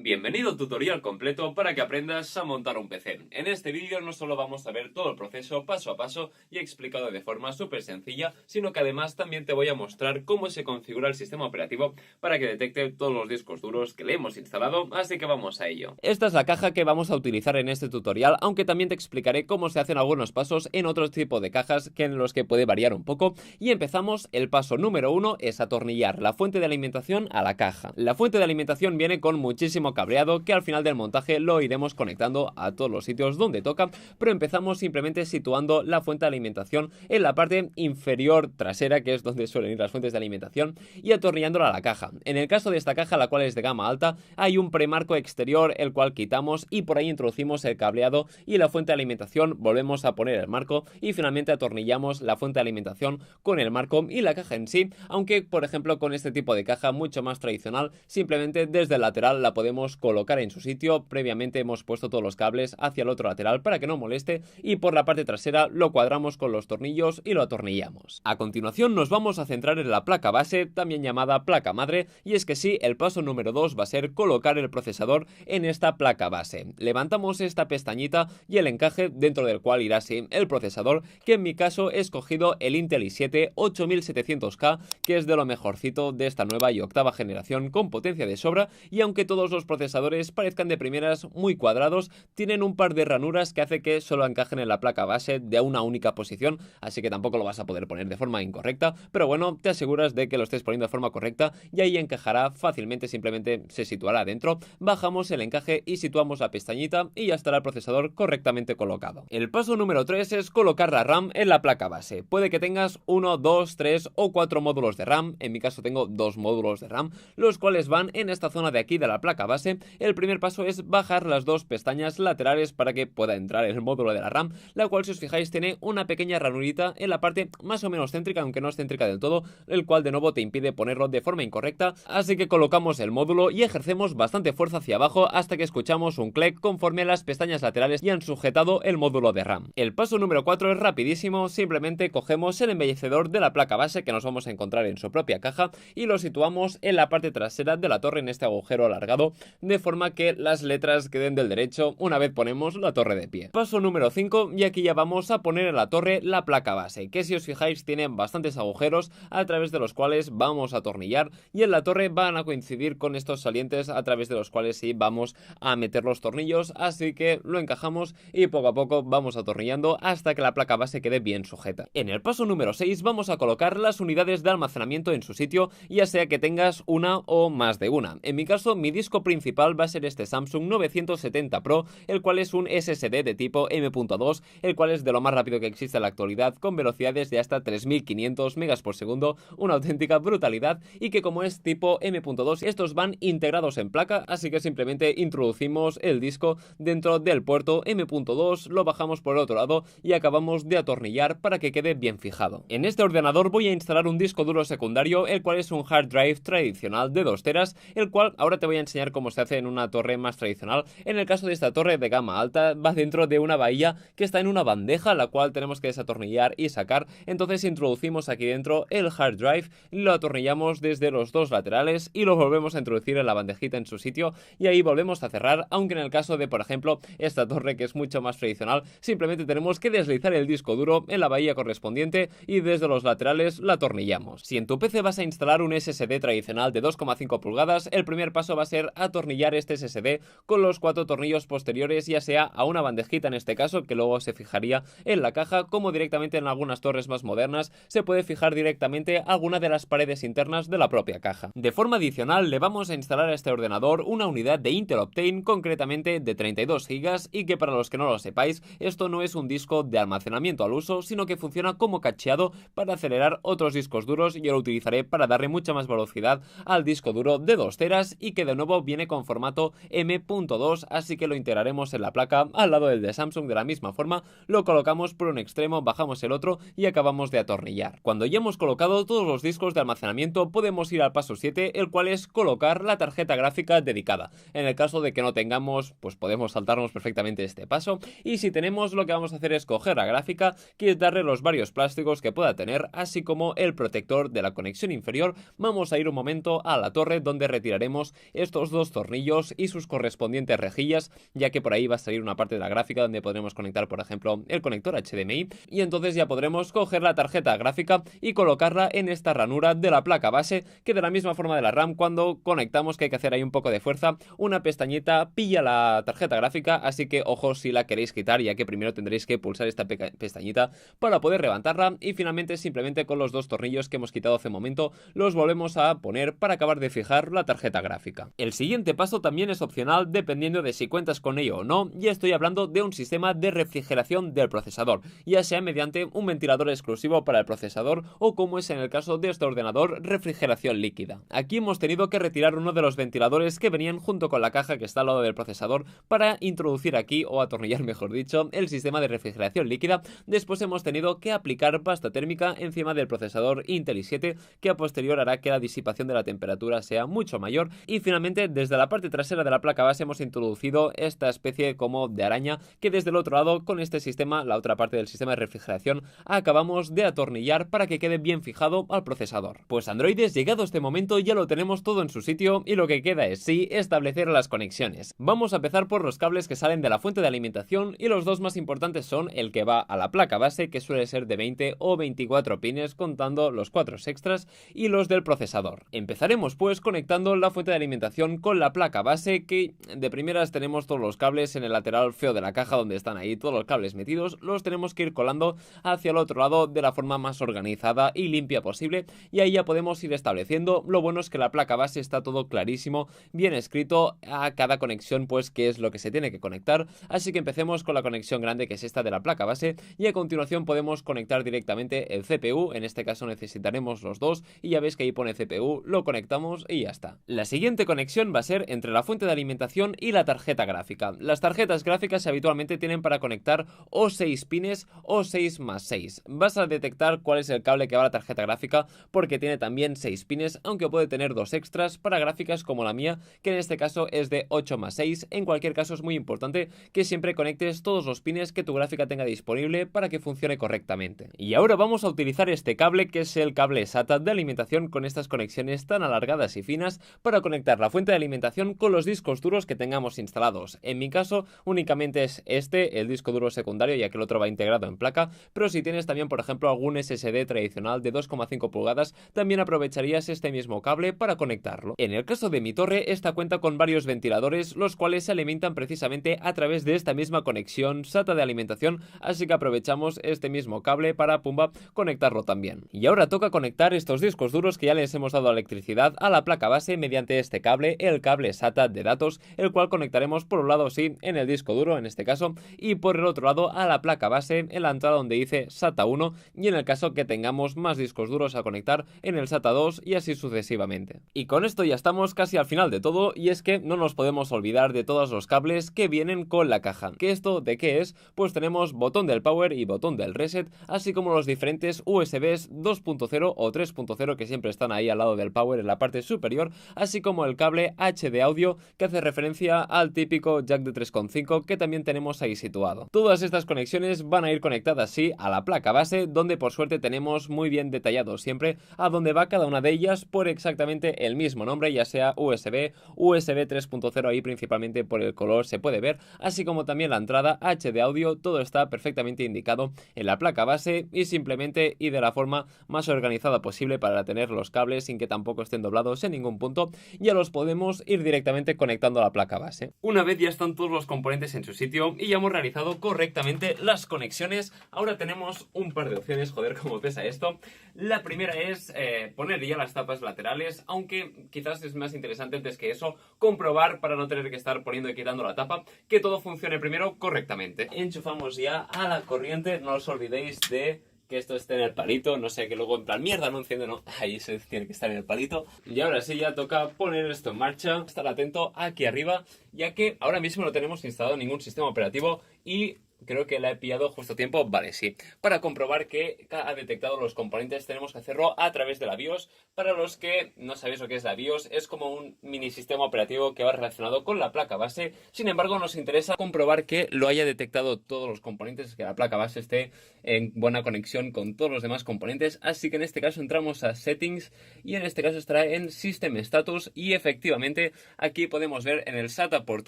Bienvenido al tutorial completo para que aprendas a montar un PC. En este vídeo no solo vamos a ver todo el proceso paso a paso y explicado de forma súper sencilla, sino que además también te voy a mostrar cómo se configura el sistema operativo para que detecte todos los discos duros que le hemos instalado, así que vamos a ello. Esta es la caja que vamos a utilizar en este tutorial, aunque también te explicaré cómo se hacen algunos pasos en otro tipo de cajas en los que puede variar un poco. Y empezamos. El paso número 1 es atornillar la fuente de alimentación a la caja. La fuente de alimentación viene con muchísimo cableado que al final del montaje lo iremos conectando a todos los sitios donde toca, pero empezamos simplemente situando la fuente de alimentación en la parte inferior trasera, que es donde suelen ir las fuentes de alimentación, y atornillándola a la caja. En el caso de esta caja, la cual es de gama alta, hay un premarco exterior el cual quitamos y por ahí introducimos el cableado y la fuente de alimentación, volvemos a poner el marco y finalmente atornillamos la fuente de alimentación con el marco y la caja en sí, aunque por ejemplo con este tipo de caja mucho más tradicional, simplemente desde el lateral la podemos colocar en su sitio. Previamente hemos puesto todos los cables hacia el otro lateral para que no moleste y por la parte trasera lo cuadramos con los tornillos y lo atornillamos. A continuación nos vamos a centrar en la placa base, también llamada placa madre, y es que sí, el paso número 2 va a ser colocar el procesador en esta placa base. Levantamos esta pestañita y el encaje dentro del cual irá así el procesador, que en mi caso he escogido el Intel i7 8700K, que es de lo mejorcito de esta nueva y octava generación con potencia de sobra, y aunque todos los procesadores parezcan de primeras muy cuadrados, tienen un par de ranuras que hace que solo encajen en la placa base de una única posición, así que tampoco lo vas a poder poner de forma incorrecta, pero bueno, te aseguras de que lo estés poniendo de forma correcta y ahí encajará fácilmente, simplemente se situará dentro. Bajamos el encaje y situamos la pestañita y ya estará el procesador correctamente colocado. El paso número 3 es colocar la RAM en la placa base. Puede que tengas 1, 2, 3 o 4 módulos de RAM, en mi caso tengo 2 módulos de RAM, los cuales van en esta zona de aquí de la placa base. El primer paso es bajar las dos pestañas laterales para que pueda entrar el módulo de la RAM, la cual, si os fijáis, tiene una pequeña ranurita en la parte más o menos céntrica, aunque no es céntrica del todo, el cual de nuevo te impide ponerlo de forma incorrecta, así que colocamos el módulo y ejercemos bastante fuerza hacia abajo hasta que escuchamos un clic conforme las pestañas laterales ya han sujetado el módulo de RAM. El paso número 4 es rapidísimo, simplemente cogemos el embellecedor de la placa base que nos vamos a encontrar en su propia caja y lo situamos en la parte trasera de la torre, en este agujero alargado, de forma que las letras queden del derecho una vez ponemos la torre de pie. Paso número 5, y aquí ya vamos a poner en la torre la placa base, que si os fijáis tiene bastantes agujeros a través de los cuales vamos a atornillar, y en la torre van a coincidir con estos salientes a través de los cuales sí vamos a meter los tornillos, así que lo encajamos y poco a poco vamos atornillando hasta que la placa base quede bien sujeta. En el paso número 6 vamos a colocar las unidades de almacenamiento en su sitio, ya sea que tengas una o más de una. En mi caso, mi disco principal va a ser este Samsung 970 Pro, el cual es un SSD de tipo M.2, el cual es de lo más rápido que existe en la actualidad, con velocidades de hasta 3500 megas por segundo, una auténtica brutalidad, y que como es tipo M.2, estos van integrados en placa, así que simplemente introducimos el disco dentro del puerto M.2, lo bajamos por el otro lado y acabamos de atornillar para que quede bien fijado. En este ordenador voy a instalar un disco duro secundario, el cual es un hard drive tradicional de 2 teras, el cual ahora te voy a enseñar cómo se hace en una torre más tradicional. En el caso de esta torre de gama alta, va dentro de una bahía que está en una bandeja, la cual tenemos que desatornillar y sacar. Entonces introducimos aquí dentro el hard drive, lo atornillamos desde los dos laterales y lo volvemos a introducir en la bandejita en su sitio y ahí volvemos a cerrar, aunque en el caso de, por ejemplo, esta torre que es mucho más tradicional, simplemente tenemos que deslizar el disco duro en la bahía correspondiente y desde los laterales la atornillamos. Si en tu PC vas a instalar un SSD tradicional de 2,5 pulgadas, el primer paso va a ser atornillar este SSD con los 4 tornillos posteriores, ya sea a una bandejita en este caso, que luego se fijaría en la caja, como directamente en algunas torres más modernas se puede fijar directamente alguna de las paredes internas de la propia caja. De forma adicional, le vamos a instalar a este ordenador una unidad de Intel Optane, concretamente de 32 GB, y que para los que no lo sepáis, esto no es un disco de almacenamiento al uso, sino que funciona como cacheado para acelerar otros discos duros. Yo lo utilizaré para darle mucha más velocidad al disco duro de 2 teras y que de nuevo viene con formato M.2, así que lo integraremos en la placa al lado del de Samsung de la misma forma, lo colocamos por un extremo, bajamos el otro y acabamos de atornillar. Cuando ya hemos colocado todos los discos de almacenamiento, podemos ir al paso 7, el cual es colocar la tarjeta gráfica dedicada. En el caso de que no tengamos, pues podemos saltarnos perfectamente este paso, y si tenemos, lo que vamos a hacer es coger la gráfica, quitarle los varios plásticos que pueda tener, así como el protector de la conexión inferior. Vamos a ir un momento a la torre donde retiraremos estos dos dos tornillos y sus correspondientes rejillas, ya que por ahí va a salir una parte de la gráfica donde podremos conectar, por ejemplo, el conector HDMI, y entonces ya podremos coger la tarjeta gráfica y colocarla en esta ranura de la placa base, que de la misma forma de la RAM, cuando conectamos, que hay que hacer ahí un poco de fuerza, una pestañita pilla la tarjeta gráfica, así que ojo si la queréis quitar, ya que primero tendréis que pulsar esta pestañita para poder levantarla, y finalmente simplemente con los dos tornillos que hemos quitado hace un momento los volvemos a poner para acabar de fijar la tarjeta gráfica. El siguiente paso también es opcional dependiendo de si cuentas con ello o no, y estoy hablando de un sistema de refrigeración del procesador, ya sea mediante un ventilador exclusivo para el procesador o, como es en el caso de este ordenador, refrigeración líquida. Aquí hemos tenido que retirar uno de los ventiladores que venían junto con la caja que está al lado del procesador para introducir aquí, o atornillar mejor dicho, el sistema de refrigeración líquida. Después hemos tenido que aplicar pasta térmica encima del procesador Intel i7, que a posterior hará que la disipación de la temperatura sea mucho mayor, y finalmente desde la parte trasera de la placa base hemos introducido esta especie como de araña que desde el otro lado, con este sistema, la otra parte del sistema de refrigeración, acabamos de atornillar para que quede bien fijado al procesador. Pues androides, llegado este momento ya lo tenemos todo en su sitio y lo que queda es sí establecer las conexiones. Vamos a empezar por los cables que salen de la fuente de alimentación, y los dos más importantes son el que va a la placa base, que suele ser de 20 o 24 pines contando los 4 extras, y los del procesador. Empezaremos pues conectando la fuente de alimentación con la placa base, que de primeras tenemos todos los cables en el lateral feo de la caja donde están ahí todos los cables metidos, los tenemos que ir colando hacia el otro lado de la forma más organizada y limpia posible, y ahí ya podemos ir estableciendo. Lo bueno es que la placa base está todo clarísimo, bien escrito a cada conexión pues qué es lo que se tiene que conectar, así que empecemos con la conexión grande, que es esta de la placa base, y a continuación podemos conectar directamente el CPU. En este caso necesitaremos los dos, y ya veis que ahí pone CPU, lo conectamos y ya está. La siguiente conexión va a ser entre la fuente de alimentación y la tarjeta gráfica. Las tarjetas gráficas habitualmente tienen para conectar o 6 pines o 6 más 6. Vas a detectar cuál es el cable que va a la tarjeta gráfica porque tiene también 6 pines, aunque puede tener 2 extras para gráficas como la mía, que en este caso es de 8 más 6. En cualquier caso es muy importante que siempre conectes todos los pines que tu gráfica tenga disponible para que funcione correctamente. Y ahora vamos a utilizar este cable, que es el cable SATA de alimentación, con estas conexiones tan alargadas y finas, para conectar la fuente de alimentación con los discos duros que tengamos instalados. En mi caso únicamente es este, el disco duro secundario, ya que el otro va integrado en placa, pero si tienes también por ejemplo algún SSD tradicional de 2,5 pulgadas, también aprovecharías este mismo cable para conectarlo. En el caso de mi torre, esta cuenta con varios ventiladores, los cuales se alimentan precisamente a través de esta misma conexión SATA de alimentación, así que aprovechamos este mismo cable para pumba conectarlo también. Y ahora toca conectar estos discos duros que ya les hemos dado electricidad a la placa base mediante este cable, el cable SATA de datos, el cual conectaremos por un lado sí en el disco duro en este caso, y por el otro lado a la placa base en la entrada donde dice SATA 1, y en el caso que tengamos más discos duros a conectar en el SATA 2, y así sucesivamente. Y con esto ya estamos casi al final de todo, y es que no nos podemos olvidar de todos los cables que vienen con la caja. ¿Que esto de qué es? Pues tenemos botón del power y botón del reset, así como los diferentes USBs 2.0 o 3.0 que siempre están ahí al lado del power en la parte superior, así como el cable H de audio, que hace referencia al típico jack de 3.5 que también tenemos ahí situado. Todas estas conexiones van a ir conectadas sí a la placa base, donde por suerte tenemos muy bien detallado siempre a dónde va cada una de ellas por exactamente el mismo nombre, ya sea USB 3.0, ahí principalmente por el color se puede ver, así como también la entrada H de audio. Todo está perfectamente indicado en la placa base, y simplemente y de la forma más organizada posible para tener los cables sin que tampoco estén doblados en ningún punto, ya los podemos ir directamente conectando a la placa base. Una vez ya están todos los componentes en su sitio y ya hemos realizado correctamente las conexiones, ahora tenemos un par de opciones. Joder, cómo pesa esto. La primera es poner ya las tapas laterales, aunque quizás es más interesante antes que eso comprobar, para no tener que estar poniendo y quitando la tapa, que todo funcione primero correctamente. Enchufamos ya a la corriente, no os olvidéis de que esto esté en el palito, no sé, que luego en plan mierda no enciende, no, ahí se tiene que estar en el palito. Y ahora sí ya toca poner esto en marcha, estar atento aquí arriba, ya que ahora mismo no tenemos instalado ningún sistema operativo y Creo que la he pillado justo a tiempo. Vale, sí. Para comprobar que ha detectado los componentes tenemos que hacerlo a través de la BIOS. Para los que no sabéis lo que es la BIOS, es como un mini sistema operativo que va relacionado con la placa base. Sin embargo, nos interesa comprobar que lo haya detectado todos los componentes, que la placa base esté en buena conexión con todos los demás componentes. Así que en este caso entramos a Settings y en este caso estará en System Status y efectivamente aquí podemos ver en el SATA port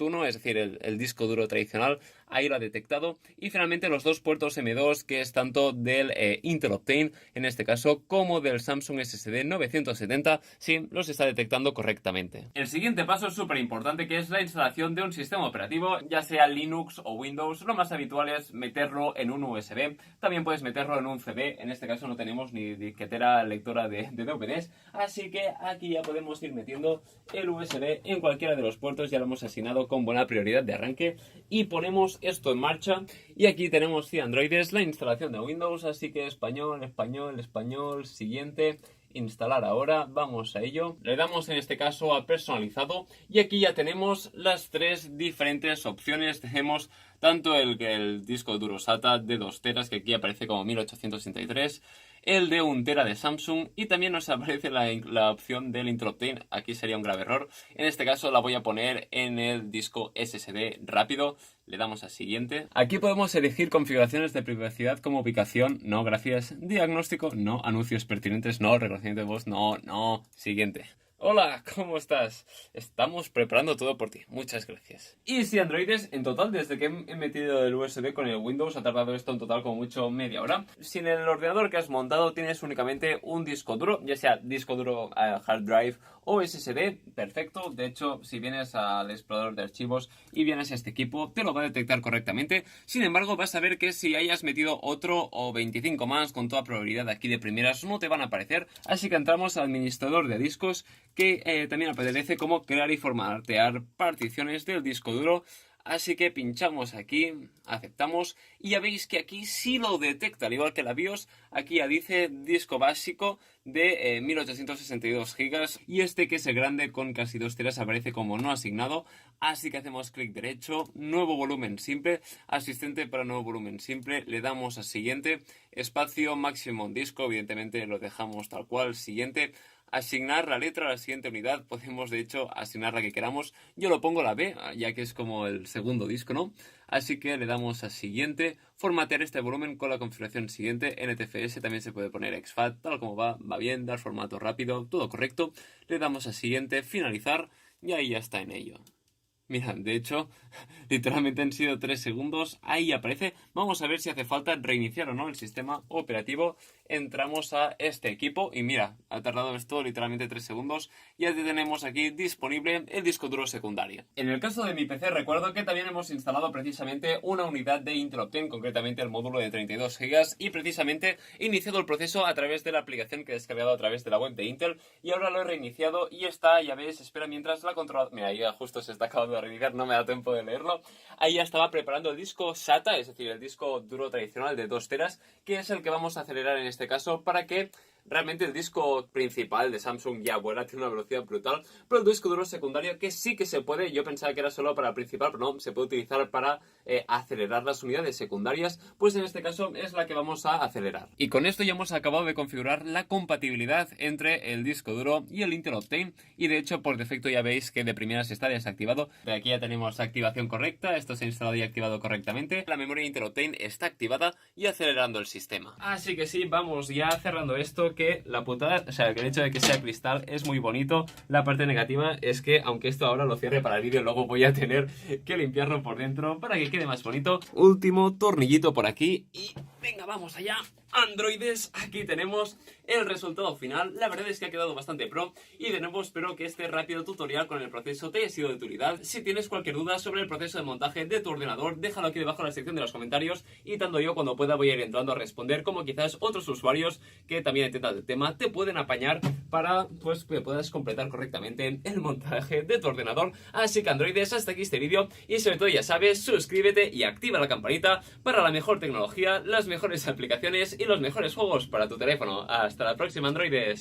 1, es decir, el disco duro tradicional, ahí lo ha detectado. Y finalmente los dos puertos M2, que es tanto del Intel Optane, en este caso, como del Samsung SSD 970, sí, los está detectando correctamente. El siguiente paso es súper importante, que es la instalación de un sistema operativo, ya sea Linux o Windows. Lo más habitual es meterlo en un USB, también puedes meterlo en un CD, en este caso no tenemos ni disquetera lectora de DVDs, así que aquí ya podemos ir metiendo el USB en cualquiera de los puertos, ya lo hemos asignado con buena prioridad de arranque, y ponemos esto en marcha. Y aquí tenemos Androides, la instalación de Windows, así que español, siguiente, instalar ahora, vamos a ello. Le damos en este caso a personalizado y aquí ya tenemos las tres diferentes opciones. Tenemos tanto el disco duro SATA de 2 teras, que aquí aparece como 1863, el de 1 tera de Samsung y también nos aparece la opción del Intel Optane. Aquí sería un grave error. En este caso la voy a poner en el disco SSD rápido. Le damos a siguiente. Aquí podemos elegir configuraciones de privacidad como ubicación, no, gracias. Diagnóstico, no. Anuncios pertinentes, no. Reconocimiento de voz, no. Siguiente. Hola, ¿cómo estás? Estamos preparando todo por ti. Muchas gracias. Y si Androides, en total, desde que he metido el USB con el Windows, ha tardado esto en total como mucho media hora. Si en el ordenador que has montado tienes únicamente un disco duro, ya sea disco duro hard drive o SSD, perfecto. De hecho, si vienes al explorador de archivos y vienes a este equipo, te lo va a detectar correctamente. Sin embargo, vas a ver que si hayas metido otro o 25 más, con toda probabilidad aquí de primeras, no te van a aparecer. Así que entramos al administrador de discos, que también aparece como crear y formatear particiones del disco duro. Así que pinchamos aquí, aceptamos y ya veis que aquí sí lo detecta, al igual que la BIOS. Aquí ya dice disco básico de 1862 GB y este, que es el grande con casi 2 teras, aparece como no asignado. Así que hacemos clic derecho, nuevo volumen simple, asistente para nuevo volumen simple, le damos a siguiente, espacio máximo disco, evidentemente lo dejamos tal cual, siguiente. Asignar la letra a la siguiente unidad, podemos de hecho asignar la que queramos. Yo lo pongo la B, ya que es como el segundo disco, ¿no? Así que le damos a siguiente, formatear este volumen con la configuración siguiente, NTFS, también se puede poner exFAT, tal como va bien, dar formato rápido, todo correcto. Le damos a siguiente, finalizar y ahí ya está en ello. Mira, de hecho, literalmente han sido 3 segundos, ahí aparece. Vamos a ver si hace falta reiniciar o no el sistema operativo. Entramos a este equipo y mira, ha tardado esto literalmente 3 segundos. Ya tenemos aquí disponible el disco duro secundario. En el caso de mi PC recuerdo que también hemos instalado precisamente una unidad de Intel Optane, concretamente el módulo de 32 GB, y precisamente he iniciado el proceso a través de la aplicación que he descargado a través de la web de Intel, y ahora lo he reiniciado y está, ya ves, espera mientras la controladora... Mira, ya justo se está acabando de reiniciar, no me da tiempo de leerlo. Ahí ya estaba preparando el disco SATA, es decir, el disco duro tradicional de 2 teras, que es el que vamos a acelerar en este caso para que realmente el disco principal de Samsung ya vuela, tiene una velocidad brutal, pero el disco duro secundario, que sí que se puede, yo pensaba que era solo para el principal, pero no, se puede utilizar para acelerar las unidades secundarias, pues en este caso es la que vamos a acelerar. Y con esto ya hemos acabado de configurar la compatibilidad entre el disco duro y el Intel Optane, y de hecho por defecto ya veis que de primeras está desactivado. De aquí ya tenemos activación correcta, esto se ha instalado y activado correctamente, la memoria Intel Optane está activada y acelerando el sistema. Así que sí, vamos ya cerrando esto, que la putada, o sea, que el hecho de que sea cristal es muy bonito. La parte negativa es que, aunque esto ahora lo cierre para el vídeo, luego voy a tener que limpiarlo por dentro para que quede más bonito. Último tornillito por aquí y venga, vamos allá. Androides, aquí tenemos el resultado final. La verdad es que ha quedado bastante pro y de nuevo espero que este rápido tutorial con el proceso te haya sido de utilidad. Si tienes cualquier duda sobre el proceso de montaje de tu ordenador, déjalo aquí debajo en la sección de los comentarios y tanto yo cuando pueda voy a ir entrando a responder, como quizás otros usuarios que también entiendan el tema te pueden apañar para pues que puedas completar correctamente el montaje de tu ordenador. Así que Androides, hasta aquí este vídeo y sobre todo ya sabes, suscríbete y activa la campanita para la mejor tecnología, las mejores aplicaciones y los mejores juegos para tu teléfono. Hasta la próxima, Androides.